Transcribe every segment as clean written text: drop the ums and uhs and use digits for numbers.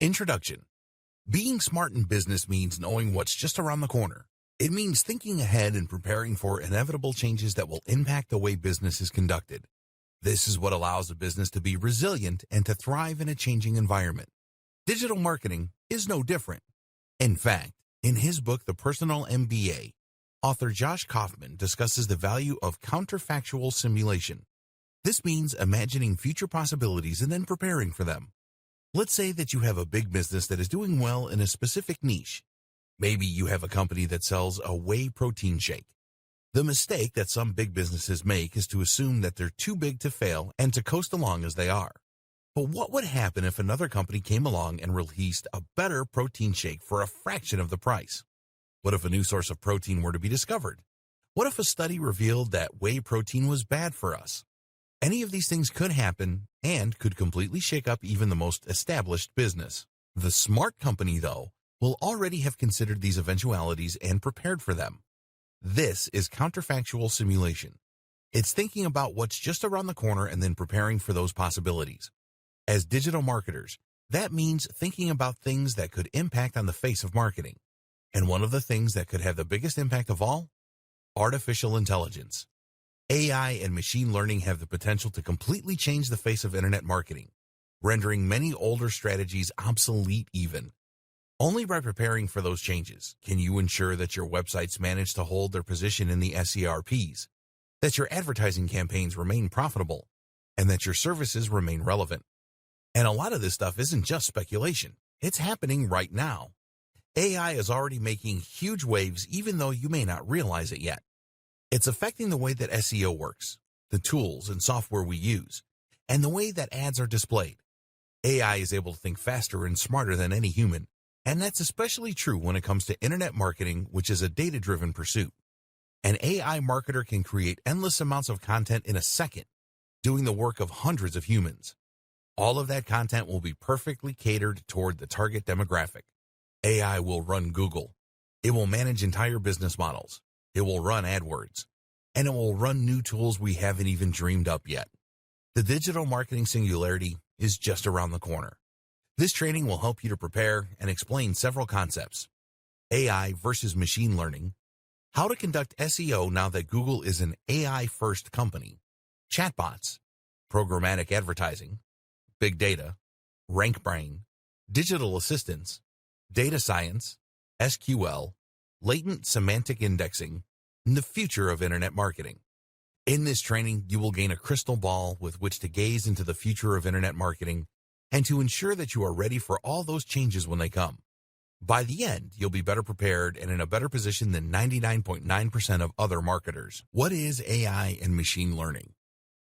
Introduction. Being smart in business means knowing what's just around the corner. It means thinking ahead and preparing for inevitable changes that will impact the way business is conducted. This is what allows a business to be resilient and to thrive in a changing environment. Digital marketing is no different. In fact, in his book, The Personal MBA, author Josh Kaufman discusses the value of counterfactual simulation. This means imagining future possibilities and then preparing for them. Let's say that you have a big business that is doing well in a specific niche. Maybe you have a company that sells a whey protein shake. The mistake that some big businesses make is to assume that they're too big to fail and to coast along as they are. But what would happen if another company came along and released a better protein shake for a fraction of the price? What if a new source of protein were to be discovered? What if a study revealed that whey protein was bad for us? Any of these things could happen and could completely shake up even the most established business. The smart company, though, will already have considered these eventualities and prepared for them. This is counterfactual simulation. It's thinking about what's just around the corner and then preparing for those possibilities. As digital marketers, that means thinking about things that could impact on the face of marketing. And one of the things that could have the biggest impact of all? Artificial intelligence. AI and machine learning have the potential to completely change the face of internet marketing, rendering many older strategies obsolete even. Only by preparing for those changes can you ensure that your websites manage to hold their position in the SERPs, that your advertising campaigns remain profitable, and that your services remain relevant. And a lot of this stuff isn't just speculation. It's happening right now. AI is already making huge waves even though you may not realize it yet. It's affecting the way that SEO works, the tools and software we use, and the way that ads are displayed. AI is able to think faster and smarter than any human, and that's especially true when it comes to internet marketing, which is a data-driven pursuit. An AI marketer can create endless amounts of content in a second, doing the work of hundreds of humans. All of that content will be perfectly catered toward the target demographic. AI will run Google. It will manage entire business models. It will run AdWords, and it will run new tools we haven't even dreamed up yet. The digital marketing singularity is just around the corner. This training will help you to prepare and explain several concepts. AI versus machine learning, how to conduct SEO now that Google is an AI-first company, chatbots, programmatic advertising, big data, RankBrain, digital assistants, data science, SQL, latent semantic indexing, and the future of internet marketing. In this training, you will gain a crystal ball with which to gaze into the future of internet marketing and to ensure that you are ready for all those changes when they come. By the end, you'll be better prepared and in a better position than 99.9% of other marketers. What is AI and machine learning?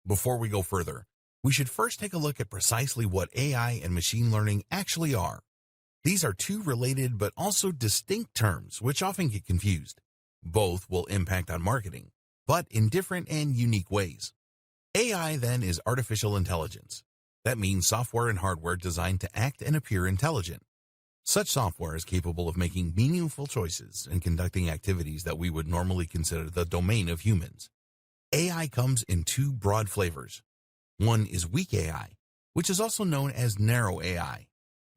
Before we go further, we should first take a look at precisely what AI and machine learning actually are. These are two related but also distinct terms which often get confused. Both will impact on marketing, but in different and unique ways. AI then is artificial intelligence. That means software and hardware designed to act and appear intelligent. Such software is capable of making meaningful choices and conducting activities that we would normally consider the domain of humans. AI comes in two broad flavors. One is weak AI, which is also known as narrow AI.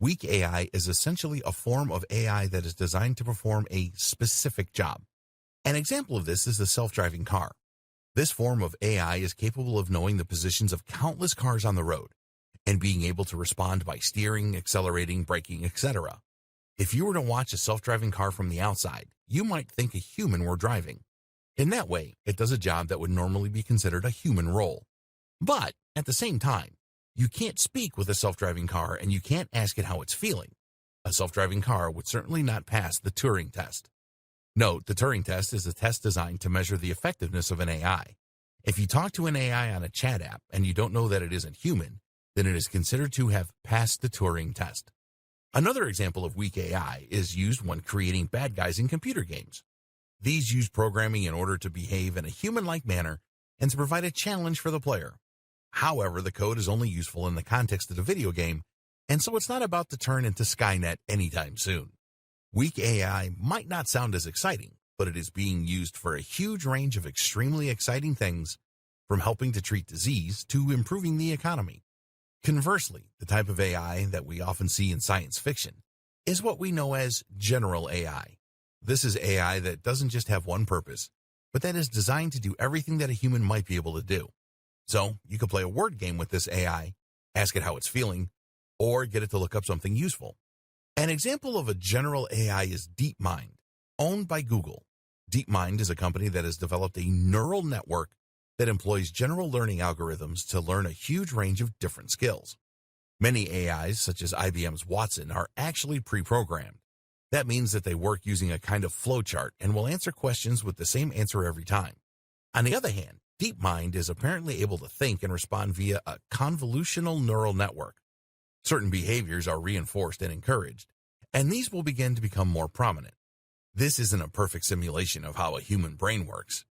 Weak AI is essentially a form of AI that is designed to perform a specific job. An example of this is the self-driving car. This form of AI is capable of knowing the positions of countless cars on the road and being able to respond by steering, accelerating, braking, etc. If you were to watch a self-driving car from the outside, you might think a human were driving. In that way, it does a job that would normally be considered a human role. But at the same time, you can't speak with a self-driving car and you can't ask it how it's feeling. A self-driving car would certainly not pass the Turing test. Note, the Turing test is a test designed to measure the effectiveness of an AI. If you talk to an AI on a chat app and you don't know that it isn't human, then it is considered to have passed the Turing test. Another example of weak AI is used when creating bad guys in computer games. These use programming in order to behave in a human-like manner and to provide a challenge for the player. However, the code is only useful in the context of the video game, and so it's not about to turn into Skynet anytime soon. Weak AI might not sound as exciting, but it is being used for a huge range of extremely exciting things, from helping to treat disease to improving the economy. Conversely, the type of AI that we often see in science fiction is what we know as general AI. This is AI that doesn't just have one purpose, but that is designed to do everything that a human might be able to do. So you could play a word game with this AI, ask it how it's feeling, or get it to look up something useful. An example of a general AI is DeepMind, owned by Google. DeepMind is a company that has developed a neural network that employs general learning algorithms to learn a huge range of different skills. Many AIs, such as IBM's Watson, are actually pre-programmed. That means that they work using a kind of flowchart and will answer questions with the same answer every time. On the other hand, DeepMind is apparently able to think and respond via a convolutional neural network. Certain behaviors are reinforced and encouraged, and these will begin to become more prominent. This isn't a perfect simulation of how a human brain works.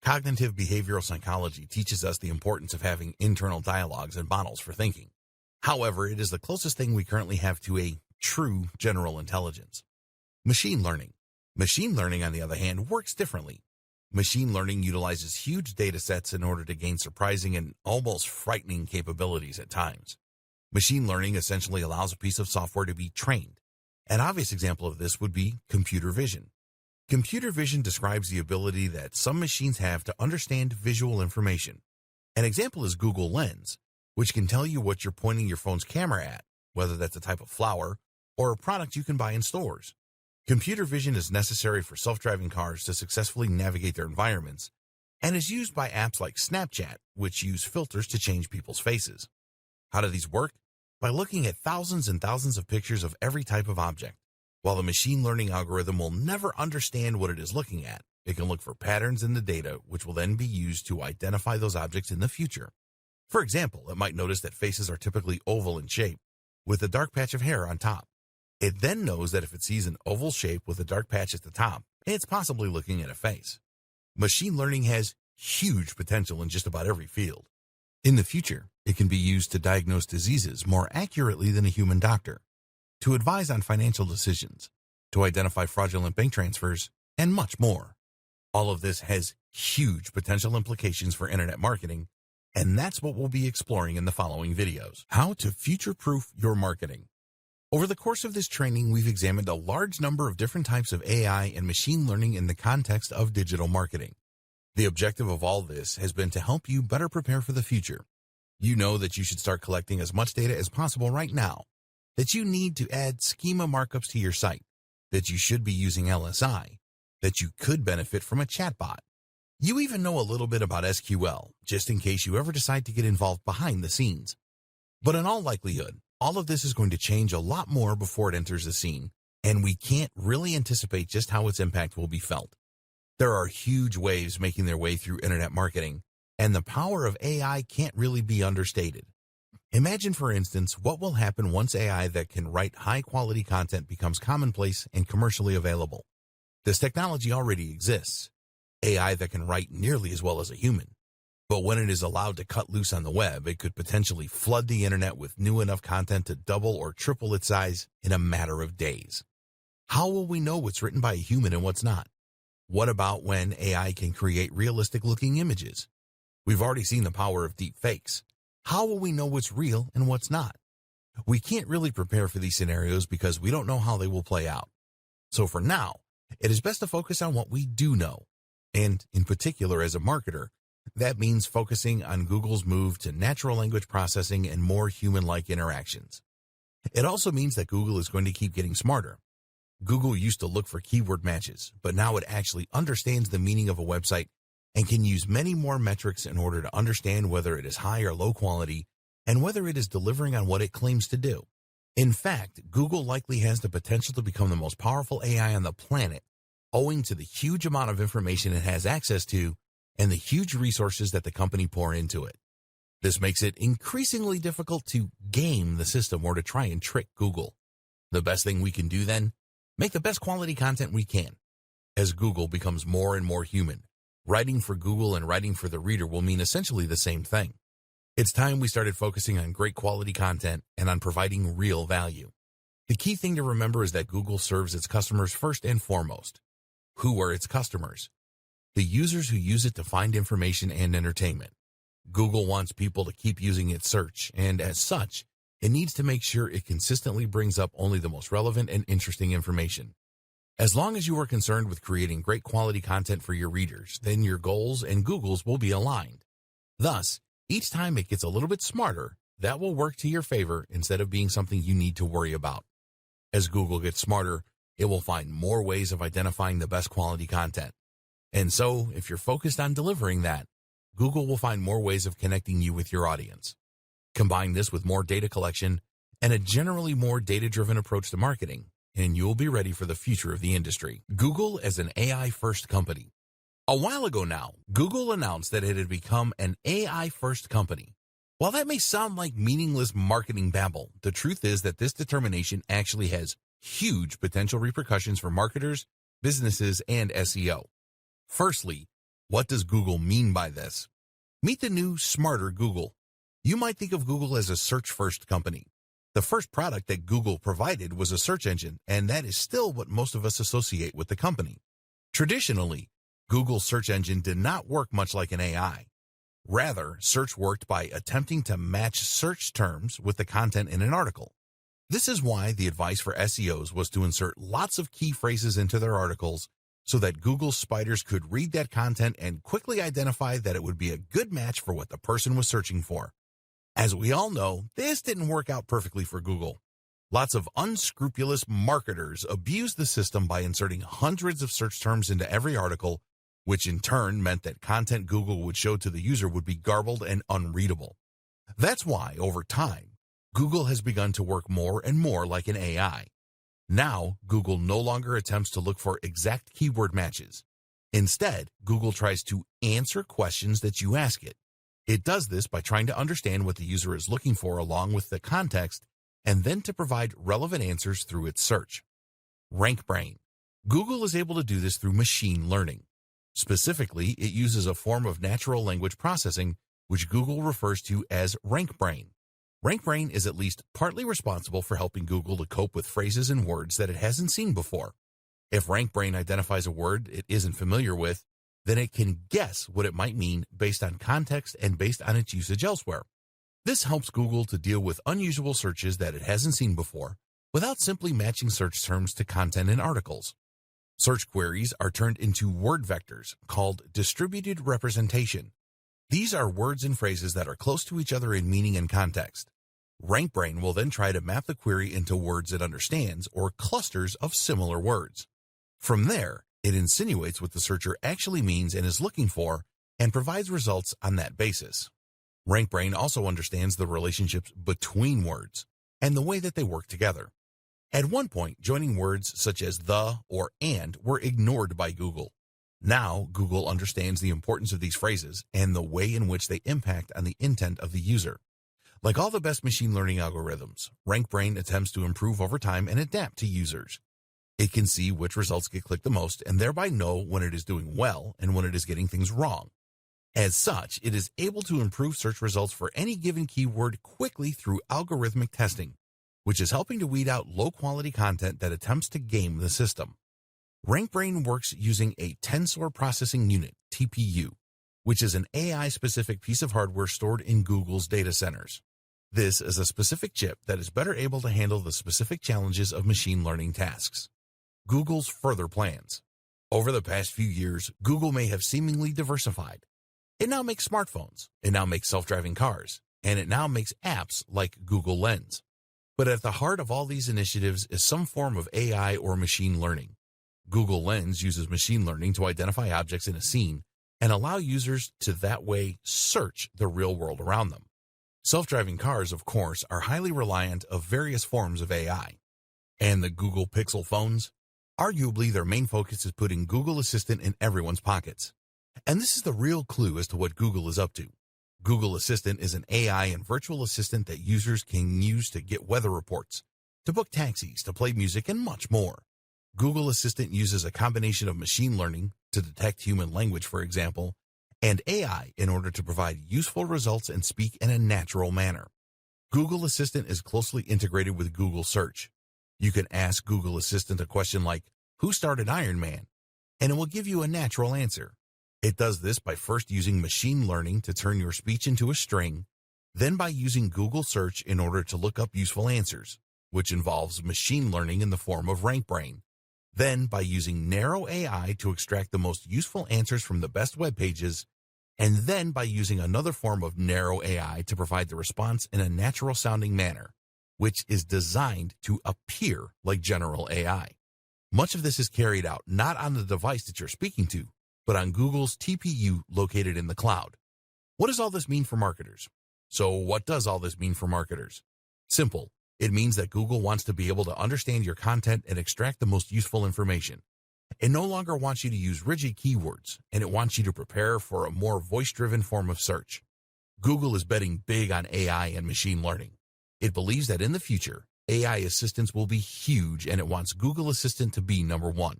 Cognitive behavioral psychology teaches us the importance of having internal dialogues and models for thinking. However, it is the closest thing we currently have to a true general intelligence. Machine learning. Machine learning, on the other hand, works differently. Machine learning utilizes huge data sets in order to gain surprising and almost frightening capabilities at times. Machine learning essentially allows a piece of software to be trained. An obvious example of this would be computer vision. Computer vision describes the ability that some machines have to understand visual information. An example is Google Lens, which can tell you what you're pointing your phone's camera at, whether that's a type of flower or a product you can buy in stores. Computer vision is necessary for self-driving cars to successfully navigate their environments and is used by apps like Snapchat, which use filters to change people's faces. How do these work? By looking at thousands and thousands of pictures of every type of object. While the machine learning algorithm will never understand what it is looking at, it can look for patterns in the data, which will then be used to identify those objects in the future. For example, it might notice that faces are typically oval in shape, with a dark patch of hair on top. It then knows that if it sees an oval shape with a dark patch at the top, it's possibly looking at a face. Machine learning has huge potential in just about every field. In the future, it can be used to diagnose diseases more accurately than a human doctor, to advise on financial decisions, to identify fraudulent bank transfers, and much more. All of this has huge potential implications for internet marketing, and that's what we'll be exploring in the following videos. How to future-proof your marketing. Over the course of this training, we've examined a large number of different types of AI and machine learning in the context of digital marketing. The objective of all this has been to help you better prepare for the future. You know that you should start collecting as much data as possible right now, that you need to add schema markups to your site, that you should be using LSI, that you could benefit from a chatbot. You even know a little bit about SQL, just in case you ever decide to get involved behind the scenes. But in all likelihood, all of this is going to change a lot more before it enters the scene, and we can't really anticipate just how its impact will be felt. There are huge waves making their way through internet marketing, and the power of AI can't really be understated. Imagine, for instance, what will happen once AI that can write high-quality content becomes commonplace and commercially available. This technology already exists. AI that can write nearly as well as a human. But when it is allowed to cut loose on the web, it could potentially flood the internet with new enough content to double or triple its size in a matter of days. How will we know what's written by a human and what's not? What about when AI can create realistic-looking images? We've already seen the power of deep fakes. How will we know what's real and what's not? We can't really prepare for these scenarios because we don't know how they will play out. So for now, it is best to focus on what we do know. And in particular, as a marketer, that means focusing on Google's move to natural language processing and more human-like interactions. It also means that Google is going to keep getting smarter. Google used to look for keyword matches, but now it actually understands the meaning of a website and can use many more metrics in order to understand whether it is high or low quality and whether it is delivering on what it claims to do. In fact, Google likely has the potential to become the most powerful AI on the planet, owing to the huge amount of information it has access to and the huge resources that the company pour into it. This makes it increasingly difficult to game the system or to try and trick Google. The best thing we can do then? Make the best quality content we can. As Google becomes more and more human, writing for Google and writing for the reader will mean essentially the same thing. It's time we started focusing on great quality content and on providing real value. The key thing to remember is that Google serves its customers first and foremost. Who are its customers? The users who use it to find information and entertainment. Google wants people to keep using its search, and as such, it needs to make sure it consistently brings up only the most relevant and interesting information. As long as you are concerned with creating great quality content for your readers, then your goals and Google's will be aligned. Thus, each time it gets a little bit smarter, that will work to your favor instead of being something you need to worry about. As Google gets smarter, it will find more ways of identifying the best quality content. And so, if you're focused on delivering that, Google will find more ways of connecting you with your audience. Combine this with more data collection and a generally more data-driven approach to marketing, and you'll be ready for the future of the industry. Google as an AI-first company. A while ago now, Google announced that it had become an AI-first company. While that may sound like meaningless marketing babble, the truth is that this determination actually has huge potential repercussions for marketers, businesses, and SEO. Firstly, what does Google mean by this? Meet the new, smarter Google. You might think of Google as a search-first company. The first product that Google provided was a search engine, and that is still what most of us associate with the company. Traditionally, Google's search engine did not work much like an AI. Rather, search worked by attempting to match search terms with the content in an article. This is why the advice for SEOs was to insert lots of key phrases into their articles so that Google's spiders could read that content and quickly identify that it would be a good match for what the person was searching for. As we all know, this didn't work out perfectly for Google. Lots of unscrupulous marketers abused the system by inserting hundreds of search terms into every article, which in turn meant that content Google would show to the user would be garbled and unreadable. That's why, over time, Google has begun to work more and more like an AI. Now, Google no longer attempts to look for exact keyword matches. Instead, Google tries to answer questions that you ask it. It does this by trying to understand what the user is looking for along with the context, and then to provide relevant answers through its search. RankBrain. Google is able to do this through machine learning. Specifically, it uses a form of natural language processing, which Google refers to as RankBrain. RankBrain is at least partly responsible for helping Google to cope with phrases and words that it hasn't seen before. If RankBrain identifies a word it isn't familiar with, then it can guess what it might mean based on context and based on its usage elsewhere. This helps Google to deal with unusual searches that it hasn't seen before without simply matching search terms to content in articles. Search queries are turned into word vectors called distributed representation. These are words and phrases that are close to each other in meaning and context. RankBrain will then try to map the query into words it understands or clusters of similar words. From there, it insinuates what the searcher actually means and is looking for and provides results on that basis. RankBrain also understands the relationships between words and the way that they work together. At one point, joining words such as the or and were ignored by Google. Now, Google understands the importance of these phrases and the way in which they impact on the intent of the user. Like all the best machine learning algorithms, RankBrain attempts to improve over time and adapt to users. It can see which results get clicked the most and thereby know when it is doing well and when it is getting things wrong. As such, it is able to improve search results for any given keyword quickly through algorithmic testing, which is helping to weed out low-quality content that attempts to game the system. RankBrain works using a tensor processing unit, TPU, which is an AI-specific piece of hardware stored in Google's data centers. This is a specific chip that is better able to handle the specific challenges of machine learning tasks. Google's further plans. Over the past few years, Google may have seemingly diversified. It now makes smartphones, it now makes self-driving cars, and it now makes apps like Google Lens. But at the heart of all these initiatives is some form of AI or machine learning. Google Lens uses machine learning to identify objects in a scene and allow users to that way search the real world around them. Self-driving cars, of course, are highly reliant of various forms of AI. And the Google Pixel phones? Arguably, their main focus is putting Google Assistant in everyone's pockets. And this is the real clue as to what Google is up to. Google Assistant is an AI and virtual assistant that users can use to get weather reports, to book taxis, to play music, and much more. Google Assistant uses a combination of machine learning to detect human language, for example, and AI in order to provide useful results and speak in a natural manner. Google Assistant is closely integrated with Google Search. You can ask Google Assistant a question like, "Who started Iron Man?" and it will give you a natural answer. It does this by first using machine learning to turn your speech into a string, then by using Google search in order to look up useful answers, which involves machine learning in the form of RankBrain, then by using narrow AI to extract the most useful answers from the best web pages, and then by using another form of narrow AI to provide the response in a natural-sounding manner, which is designed to appear like general AI. Much of this is carried out not on the device that you're speaking to, but on Google's TPU located in the cloud. What does all this mean for marketers? So what does all this mean for marketers? Simple. It means that Google wants to be able to understand your content and extract the most useful information. It no longer wants you to use rigid keywords, and it wants you to prepare for a more voice-driven form of search. Google is betting big on AI and machine learning. It believes that in the future, AI assistants will be huge, and it wants Google Assistant to be number one.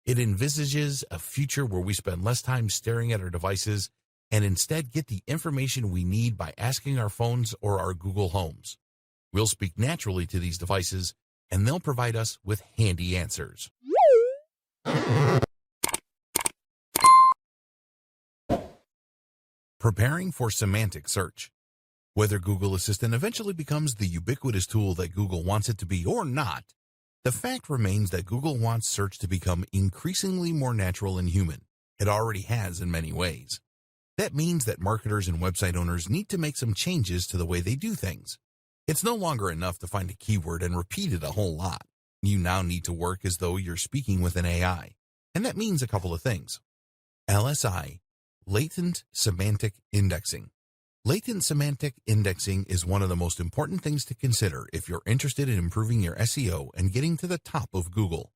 It envisages a future where we spend less time staring at our devices and instead get the information we need by asking our phones or our Google Homes. We'll speak naturally to these devices, and they'll provide us with handy answers. Preparing for semantic search. Whether Google Assistant eventually becomes the ubiquitous tool that Google wants it to be or not, the fact remains that Google wants search to become increasingly more natural and human. It already has in many ways. That means that marketers and website owners need to make some changes to the way they do things. It's no longer enough to find a keyword and repeat it a whole lot. You now need to work as though you're speaking with an AI. And that means a couple of things. LSI, latent semantic indexing. Latent semantic indexing is one of the most important things to consider if you're interested in improving your SEO and getting to the top of Google.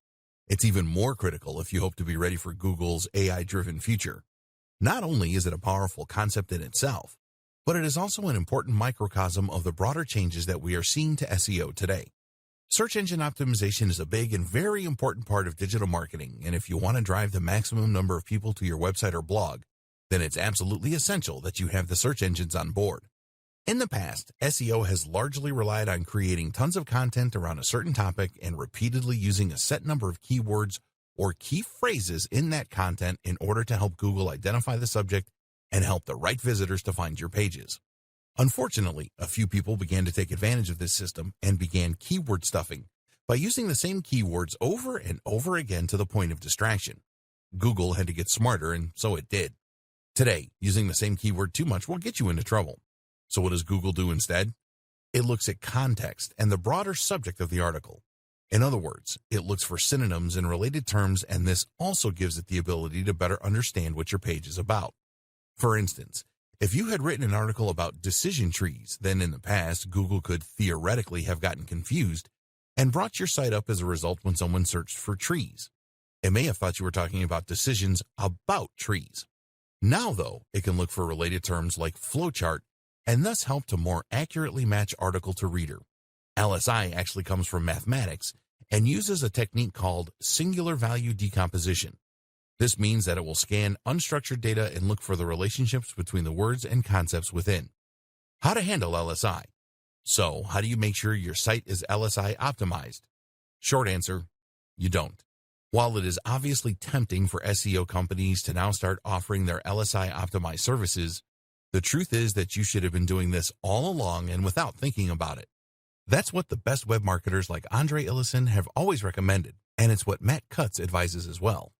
It's even more critical if you hope to be ready for Google's AI-driven future. Not only is it a powerful concept in itself, but it is also an important microcosm of the broader changes that we are seeing to SEO today. Search engine optimization is a big and very important part of digital marketing, and if you want to drive the maximum number of people to your website or blog, then it's absolutely essential that you have the search engines on board. In the past, SEO has largely relied on creating tons of content around a certain topic and repeatedly using a set number of keywords or key phrases in that content in order to help Google identify the subject and help the right visitors to find your pages. Unfortunately, a few people began to take advantage of this system and began keyword stuffing by using the same keywords over and over again to the point of distraction. Google had to get smarter, and so it did. Today, using the same keyword too much will get you into trouble. So what does Google do instead? It looks at context and the broader subject of the article. In other words, it looks for synonyms and related terms, and this also gives it the ability to better understand what your page is about. For instance, if you had written an article about decision trees, then in the past, Google could theoretically have gotten confused and brought your site up as a result when someone searched for trees. It may have thought you were talking about decisions about trees. Now, though, it can look for related terms like flowchart and thus help to more accurately match article to reader. LSI actually comes from mathematics and uses a technique called singular value decomposition. This means that it will scan unstructured data and look for the relationships between the words and concepts within. How to handle LSI? So, how do you make sure your site is LSI optimized? Short answer, you don't. While it is obviously tempting for SEO companies to now start offering their LSI optimized services, the truth is that you should have been doing this all along and without thinking about it. That's what the best web marketers like Andre Illison have always recommended, and it's what Matt Cutts advises as well.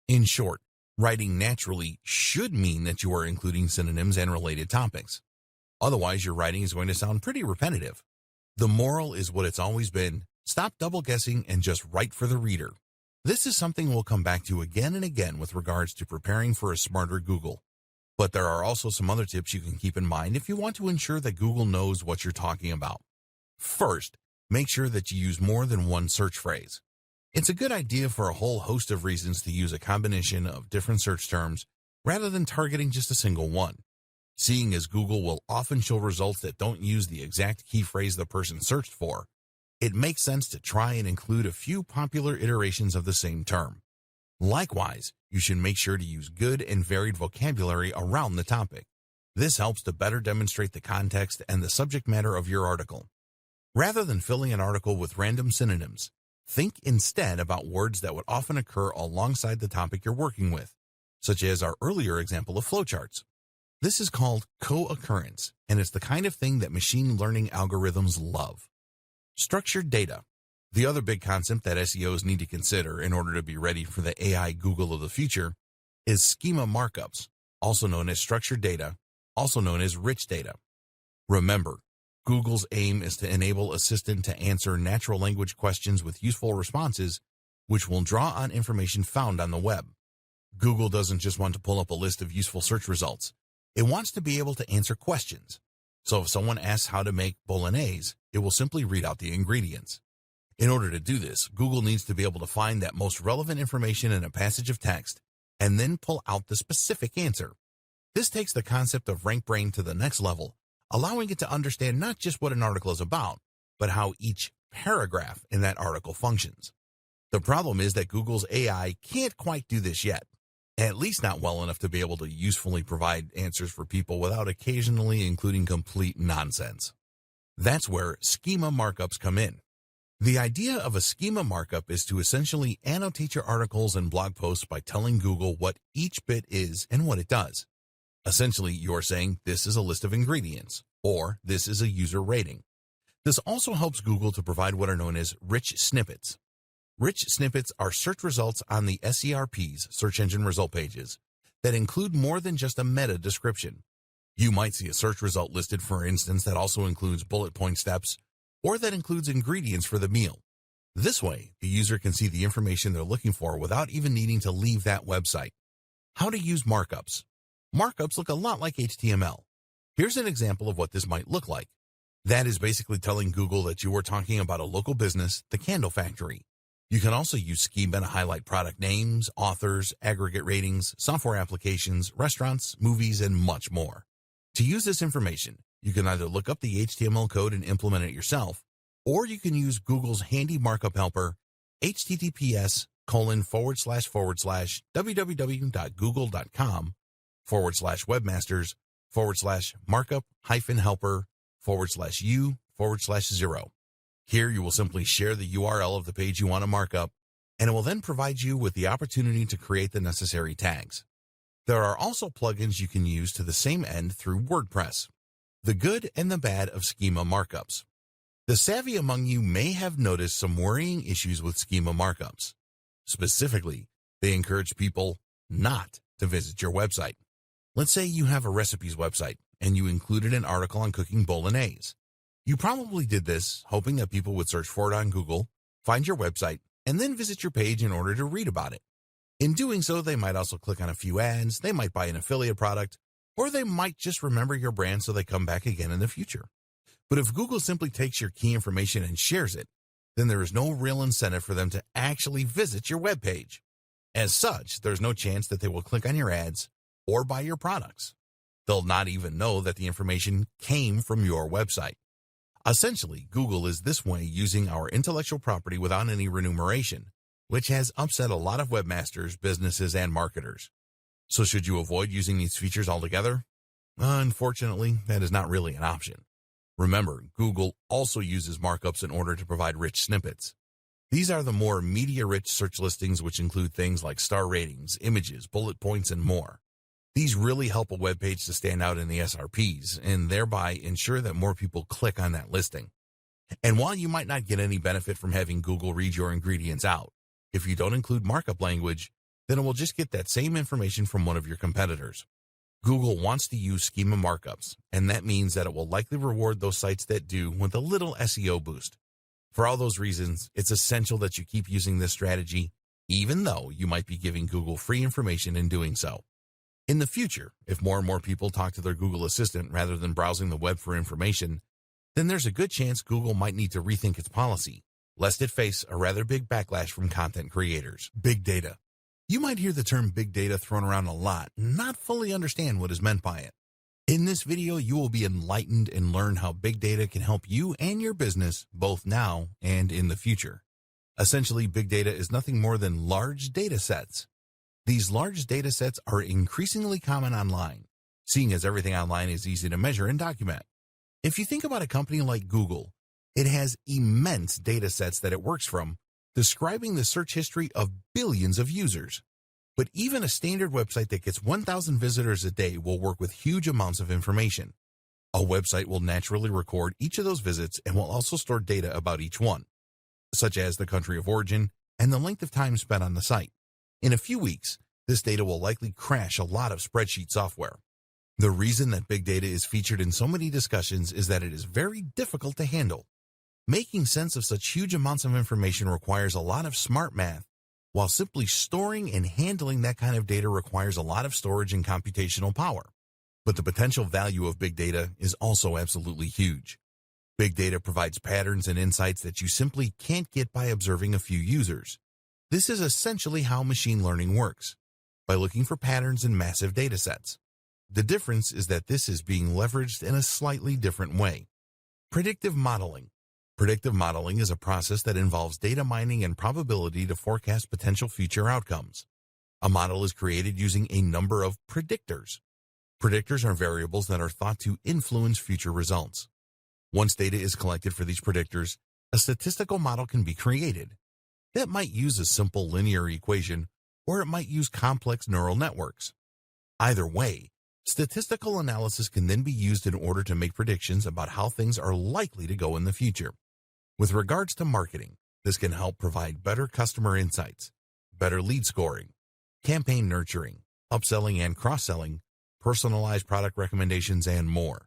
In short, writing naturally should mean that you are including synonyms and related topics. Otherwise, your writing is going to sound pretty repetitive. The moral is what it's always been: stop double guessing and just write for the reader. This is something we'll come back to again and again with regards to preparing for a smarter Google. But there are also some other tips you can keep in mind if you want to ensure that Google knows what you're talking about. First, make sure that you use more than one search phrase. It's a good idea for a whole host of reasons to use a combination of different search terms rather than targeting just a single one. Seeing as Google will often show results that don't use the exact key phrase the person searched for, it makes sense to try and include a few popular iterations of the same term. Likewise, you should make sure to use good and varied vocabulary around the topic. This helps to better demonstrate the context and the subject matter of your article. Rather than filling an article with random synonyms, think instead about words that would often occur alongside the topic you're working with. such as our earlier example of flowcharts. This is called co-occurrence, and it's the kind of thing that machine learning algorithms love. Structured data. The other big concept that SEOs need to consider in order to be ready for the AI Google of the future is schema markups, also known as structured data, also known as rich data. Remember, Google's aim is to enable Assistant to answer natural language questions with useful responses, which will draw on information found on the web. Google doesn't just want to pull up a list of useful search results. It wants to be able to answer questions. So if someone asks how to make bolognese, it will simply read out the ingredients. In order to do this, Google needs to be able to find that most relevant information in a passage of text and then pull out the specific answer. This takes the concept of RankBrain to the next level, allowing it to understand not just what an article is about, but how each paragraph in that article functions. The problem is that Google's AI can't quite do this yet, at least not well enough to be able to usefully provide answers for people without occasionally including complete nonsense. That's where schema markups come in. The idea of a schema markup is to essentially annotate your articles and blog posts by telling Google what each bit is and what it does. Essentially, you're saying this is a list of ingredients, or this is a user rating. This also helps Google to provide what are known as rich snippets. Rich snippets are search results on the SERP's search engine result pages that include more than just a meta description. You might see a search result listed, for instance, that also includes bullet point steps, or that includes ingredients for the meal. This way, the user can see the information they're looking for without even needing to leave that website. How to use markups. Markups look a lot like HTML. Here's an example of what this might look like. That is basically telling Google that you are talking about a local business, the Candle Factory. You can also use schema to highlight product names, authors, aggregate ratings, software applications, restaurants, movies, and much more. To use this information, you can either look up the HTML code and implement it yourself, or you can use Google's handy markup helper, https://www.google.com/markup-helper/u/0. Here you will simply share the URL of the page you want to mark up, and it will then provide you with the opportunity to create the necessary tags. There are also plugins you can use to the same end through WordPress. The good and the bad of schema markups. The savvy among you may have noticed some worrying issues with schema markups. Specifically, they encourage people not to visit your website. Let's say you have a recipes website and you included an article on cooking bolognese. You probably did this hoping that people would search for it on Google, find your website, and then visit your page in order to read about it. In doing so, they might also click on a few ads, they might buy an affiliate product, or they might just remember your brand so they come back again in the future. But if Google simply takes your key information and shares it, then there is no real incentive for them to actually visit your web page. As such, there's no chance that they will click on your ads or buy your products. They'll not even know that the information came from your website. Essentially, Google is this way using our intellectual property without any remuneration, which has upset a lot of webmasters, businesses, and marketers. So should you avoid using these features altogether? Unfortunately, that is not really an option. Remember, Google also uses markups in order to provide rich snippets. These are the more media-rich search listings, which include things like star ratings, images, bullet points, and more. These really help a web page to stand out in the SRPs and thereby ensure that more people click on that listing. And while you might not get any benefit from having Google read your ingredients out, if you don't include markup language, then it will just get that same information from one of your competitors. Google wants to use schema markups, and that means that it will likely reward those sites that do with a little SEO boost. For all those reasons, it's essential that you keep using this strategy, even though you might be giving Google free information in doing so. In the future, if more and more people talk to their Google Assistant rather than browsing the web for information, then there's a good chance Google might need to rethink its policy, lest it face a rather big backlash from content creators. Big data. You might hear the term big data thrown around a lot and not fully understand what is meant by it. In this video, you will be enlightened and learn how big data can help you and your business both now and in the future. Essentially, big data is nothing more than large data sets. These large data sets are increasingly common online, seeing as everything online is easy to measure and document. If you think about a company like Google, it has immense data sets that it works from, describing the search history of billions of users. But even a standard website that gets 1,000 visitors a day will work with huge amounts of information. A website will naturally record each of those visits and will also store data about each one, such as the country of origin and the length of time spent on the site. In a few weeks, this data will likely crash a lot of spreadsheet software. The reason that big data is featured in so many discussions is that it is very difficult to handle. Making sense of such huge amounts of information requires a lot of smart math, while simply storing and handling that kind of data requires a lot of storage and computational power. But the potential value of big data is also absolutely huge. Big data provides patterns and insights that you simply can't get by observing a few users. This is essentially how machine learning works, by looking for patterns in massive data sets. The difference is that this is being leveraged in a slightly different way. Predictive modeling. Predictive modeling is a process that involves data mining and probability to forecast potential future outcomes. A model is created using a number of predictors. Predictors are variables that are thought to influence future results. Once data is collected for these predictors, a statistical model can be created. That might use a simple linear equation, or it might use complex neural networks. Either way, statistical analysis can then be used in order to make predictions about how things are likely to go in the future. With regards to marketing, this can help provide better customer insights, better lead scoring, campaign nurturing, upselling and cross-selling, personalized product recommendations, and more.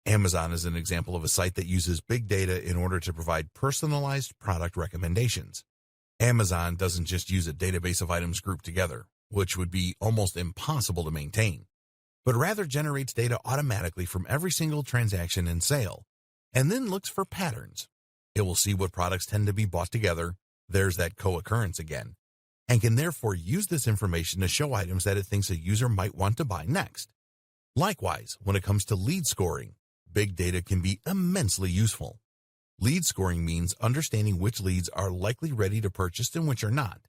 Amazon is an example of a site that uses big data in order to provide personalized product recommendations. Amazon doesn't just use a database of items grouped together, which would be almost impossible to maintain, but rather generates data automatically from every single transaction and sale, and then looks for patterns. It will see what products tend to be bought together, there's that co-occurrence again, and can therefore use this information to show items that it thinks a user might want to buy next. Likewise, when it comes to lead scoring, big data can be immensely useful. Lead scoring means understanding which leads are likely ready to purchase and which are not.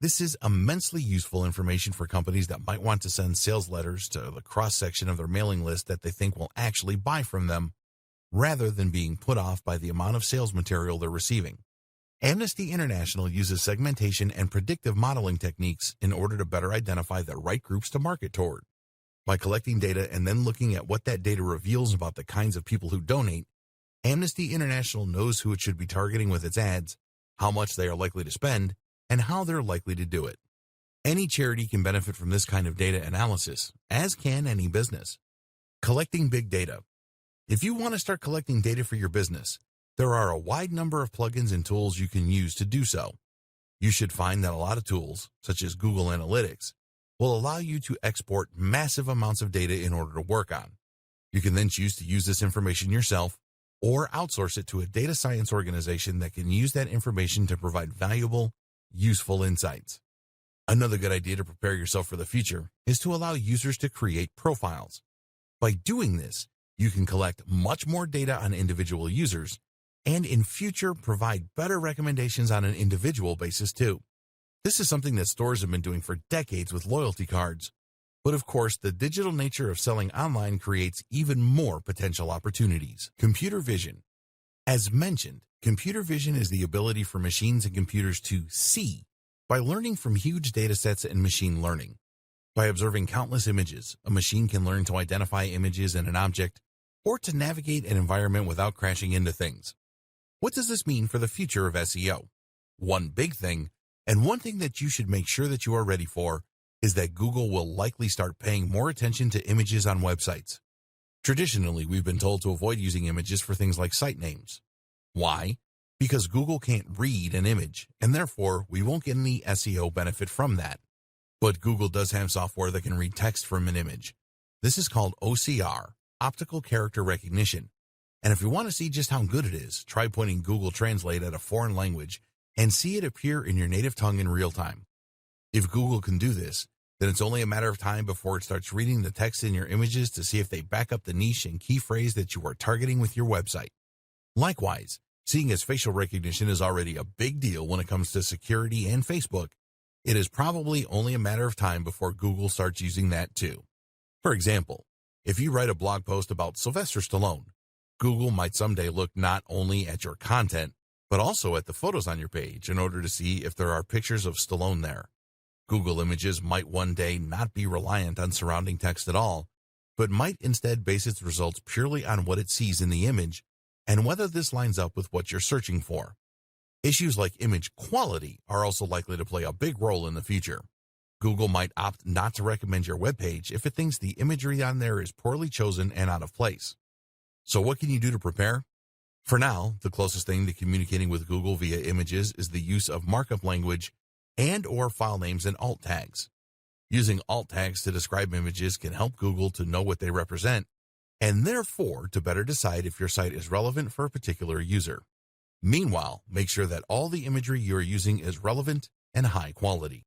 This is immensely useful information for companies that might want to send sales letters to the cross-section of their mailing list that they think will actually buy from them, rather than being put off by the amount of sales material they're receiving. Amnesty International uses segmentation and predictive modeling techniques in order to better identify the right groups to market toward. By collecting data and then looking at what that data reveals about the kinds of people who donate, Amnesty International knows who it should be targeting with its ads, how much they are likely to spend, and how they're likely to do it. Any charity can benefit from this kind of data analysis, as can any business. Collecting big data. If you want to start collecting data for your business, there are a wide number of plugins and tools you can use to do so. You should find that a lot of tools, such as Google Analytics, will allow you to export massive amounts of data in order to work on. You can then choose to use this information yourself or outsource it to a data science organization that can use that information to provide valuable, useful insights. Another good idea to prepare yourself for the future is to allow users to create profiles. By doing this, you can collect much more data on individual users and in future provide better recommendations on an individual basis too. This is something that stores have been doing for decades with loyalty cards. But of course, the digital nature of selling online creates even more potential opportunities. Computer vision. As mentioned, computer vision is the ability for machines and computers to see by learning from huge data sets and machine learning. By observing countless images, a machine can learn to identify images in an object or to navigate an environment without crashing into things. What does this mean for the future of SEO? One big thing, and one thing that you should make sure that you are ready for, is that Google will likely start paying more attention to images on websites. Traditionally, we've been told to avoid using images for things like site names. Why? Because Google can't read an image, and therefore we won't get any SEO benefit from that. But Google does have software that can read text from an image. This is called OCR, Optical Character Recognition. And if you want to see just how good it is, try putting Google Translate at a foreign language and see it appear in your native tongue in real time. If Google can do this, then it's only a matter of time before it starts reading the text in your images to see if they back up the niche and key phrase that you are targeting with your website. Likewise, seeing as facial recognition is already a big deal when it comes to security and Facebook, it is probably only a matter of time before Google starts using that too. For example, if you write a blog post about Sylvester Stallone, Google might someday look not only at your content, but also at the photos on your page in order to see if there are pictures of Stallone there. Google Images might one day not be reliant on surrounding text at all, but might instead base its results purely on what it sees in the image and whether this lines up with what you're searching for. Issues like image quality are also likely to play a big role in the future. Google might opt not to recommend your web page if it thinks the imagery on there is poorly chosen and out of place. So what can you do to prepare? For now, the closest thing to communicating with Google via images is the use of markup language and/or file names and alt tags. Using alt tags to describe images can help Google to know what they represent and therefore to better decide if your site is relevant for a particular user. Meanwhile, make sure that all the imagery you are using is relevant and high quality.